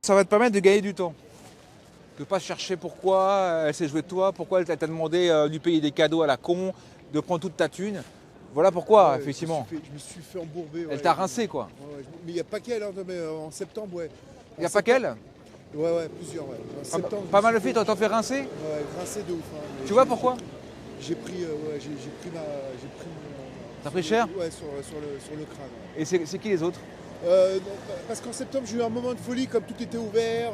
Ça va te permettre de gagner du temps. De ne pas chercher pourquoi elle s'est jouée de toi, pourquoi elle t'a demandé de lui payer des cadeaux à la con, de prendre toute ta thune. Voilà pourquoi, Ouais, effectivement. Je me suis fait embourber. Elle Ouais, t'a rincé, quoi. ouais. Mais il n'y a pas qu'elle, hein, mais en septembre, ouais. Il n'y a pas qu'elle. Ouais, plusieurs, ouais. En septembre, Pas mal de filles, t'en fais rincer. Ouais, rincé de ouf. Hein, mais Tu vois pourquoi? j'ai pris, j'ai pris T'as pris cher? Ouais, sur le crâne. Ouais. Et c'est qui les autres? Non, parce qu'en septembre, j'ai eu un moment de folie, comme tout était ouvert.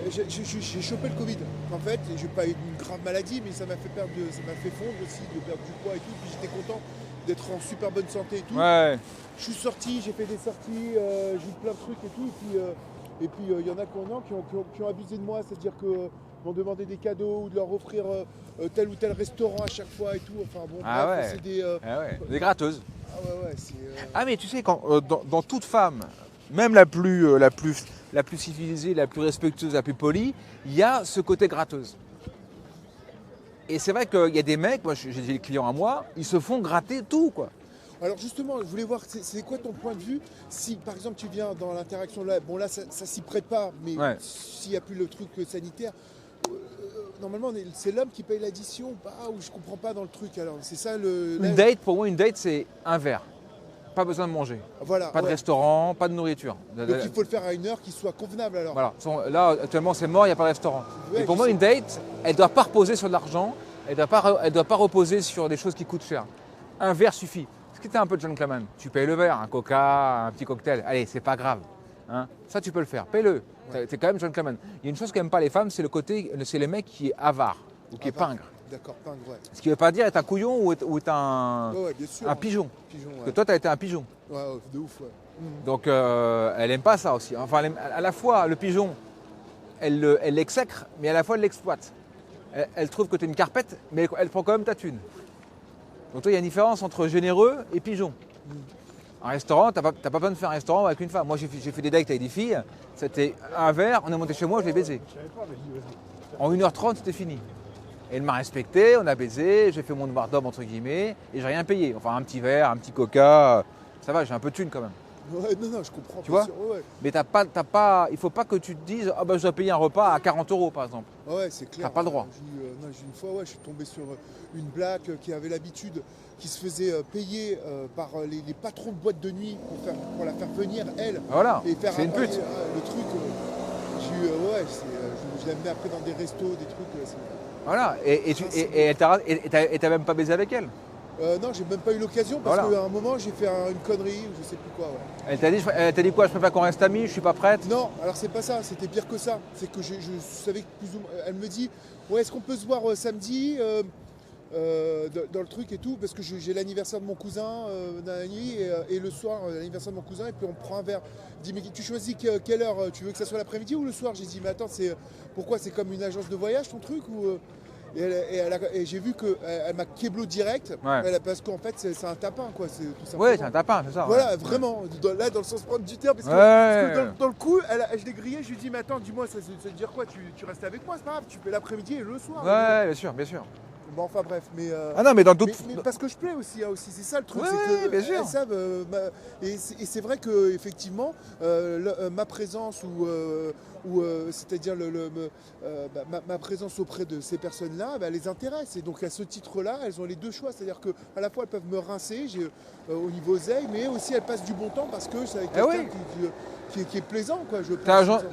J'ai chopé le Covid, en fait. J'ai pas eu une grave maladie, mais ça m'a fait fondre aussi, de perdre du poids et tout. Puis j'étais content d'être en super bonne santé et tout. Ouais. Je suis sorti, j'ai fait des sorties, j'ai eu plein de trucs et tout. Et puis il y en a qui ont abusé de moi, c'est-à-dire que m'ont demandé des cadeaux ou de leur offrir tel ou tel restaurant à chaque fois et tout. Enfin bon, Ah bref, ouais. c'est des. Ah ouais. Des gratteuses. Ah ouais, c'est. Ah mais tu sais, quand, dans toute femme, même la plus civilisée, la plus respectueuse, la plus polie, il y a ce côté gratteuse. Et c'est vrai qu'il y a des mecs, moi j'ai des clients à moi, ils se font gratter tout, quoi. Alors justement, je voulais voir, c'est quoi ton point de vue si par exemple tu viens dans l'interaction là, bon là ça s'y prête pas, mais Ouais. s'il n'y a plus le truc sanitaire, normalement c'est l'homme qui paye l'addition, ou je comprends pas dans le truc alors, c'est ça le... Une date, pour moi, une date, c'est un verre. Pas besoin de manger. Voilà, Pas de ouais. restaurant, pas de nourriture. Donc il faut le faire à une heure qui soit convenable alors. Voilà. Là, actuellement, c'est mort, il n'y a pas de restaurant. Ouais, Et pour je moi, sais. une date, elle ne doit pas reposer sur de l'argent, elle ne doit pas reposer sur des choses qui coûtent cher. Un verre suffit. Est-ce que tu es un peu gentleman? Tu payes le verre, un coca, un petit cocktail. Allez, c'est pas grave. Hein, ça, tu peux le faire. Paye-le. Ouais. Tu es quand même gentleman. Il y a une chose qu'aiment pas les femmes, c'est c'est le mec qui est avare ou qui est pingre. D'accord, pingre, ouais. Ce qui ne veut pas dire être un couillon ou être un, Ouais, bien sûr. un pigeon. Pigeon, Parce ouais. que toi, tu as été un pigeon. Ouais, de ouf, ouais. Donc elle aime pas ça aussi. Enfin, à la fois, le pigeon, elle l'exècre, mais à la fois, elle l'exploite. Elle trouve que tu es une carpette, mais elle prend quand même ta thune. Donc toi, il y a une différence entre généreux et pigeon. Un restaurant, tu n'as pas besoin de faire un restaurant avec une femme. Moi, j'ai fait des dates avec des filles. C'était un verre, on est monté chez moi, je l'ai baisé. En 1h30, c'était fini. Et elle m'a respecté, on a baisé, j'ai fait mon devoir d'homme, entre guillemets, et j'ai rien payé. Enfin, un petit verre, un petit coca, ça va, j'ai un peu de thune quand même. Ouais, non, je comprends. Tu vois sûr, ouais. Mais il faut pas que tu te dises, ah bah, je dois payer un repas à 40 € par exemple. Ouais, c'est clair. T'as pas le droit. J'ai une fois, je suis tombé sur une blague qui avait l'habitude, qui se faisait payer par les patrons de boîtes de nuit pour la faire venir, elle. Voilà, Et faire c'est une pute. le truc, je l'ai amené après dans des restos, des trucs. Voilà, et t'as même pas baisé avec elle. Non, j'ai même pas eu l'occasion parce Voilà. qu'à un moment, j'ai fait une connerie ou je sais plus quoi. Ouais. Elle t'a dit quoi? Je préfère qu'on reste amis, je suis pas prête. Non, alors c'est pas ça, c'était pire que ça. C'est que je savais que plus ou moins. Elle me dit, ouais, est-ce qu'on peut se voir samedi dans le truc et tout, parce que j'ai l'anniversaire de mon cousin nanani, et le soir, l'anniversaire de mon cousin, et puis on prend un verre. Elle dit, mais tu choisis quelle heure? Tu veux que ça soit l'après-midi ou le soir? J'ai dit, mais attends, pourquoi c'est comme une agence de voyage ton truc ou, et j'ai vu qu'elle m'a kéblo direct, Ouais. parce qu'en fait c'est un tapin, quoi, c'est tout simplement. Ouais, c'est un tapin, c'est ça. Voilà, ouais. vraiment, là dans le sens propre du terme, parce que, Ouais. dans le coup, je l'ai grillé, je lui ai dit, mais attends, dis-moi, ça veut dire quoi? Tu restes avec moi, c'est pas grave, tu fais l'après-midi et le soir. Ouais, bien sûr, bien sûr. Bon, enfin bref, mais. Ah non, mais dans d'autres. Mais parce que je plais aussi, hein, aussi, c'est ça le truc. Ouais, c'est que bien sûr. elles savent, et c'est vrai que effectivement, ma présence c'est-à-dire ma présence auprès de ces personnes-là, les intéresse. Et donc à ce titre-là, elles ont les deux choix, c'est-à-dire que à la fois elles peuvent me rincer au niveau oseille, mais aussi elles passent du bon temps parce que c'est avec quelqu'un qui est plaisant, quoi.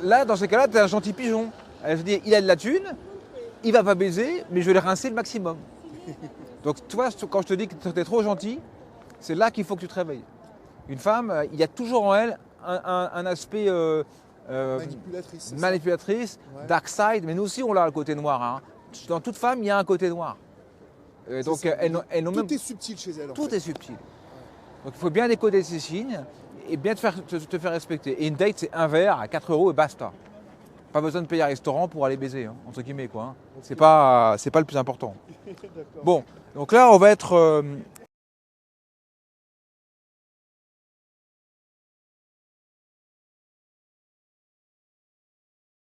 Là, dans ces cas-là, t'es un gentil pigeon. Elle se dit, il a de la thune, il va pas baiser, mais je vais le rincer le maximum. Donc, tu vois, quand je te dis que tu es trop gentil, c'est là qu'il faut que tu te réveilles. Une femme, il y a toujours en elle un aspect manipulatrice, Ouais. dark side, mais nous aussi on l'a le côté noir. Hein. Dans toute femme, il y a un côté noir. Donc, ça. elles n'ont Tout même... est subtil chez elles. Tout est subtil. Donc il faut bien décoder ces signes et bien te faire respecter. Et une date, c'est un verre à 4 € et basta. Pas besoin de payer un restaurant pour aller baiser, hein, entre guillemets, quoi. Hein. C'est pas le plus important. Bon, donc là, on va être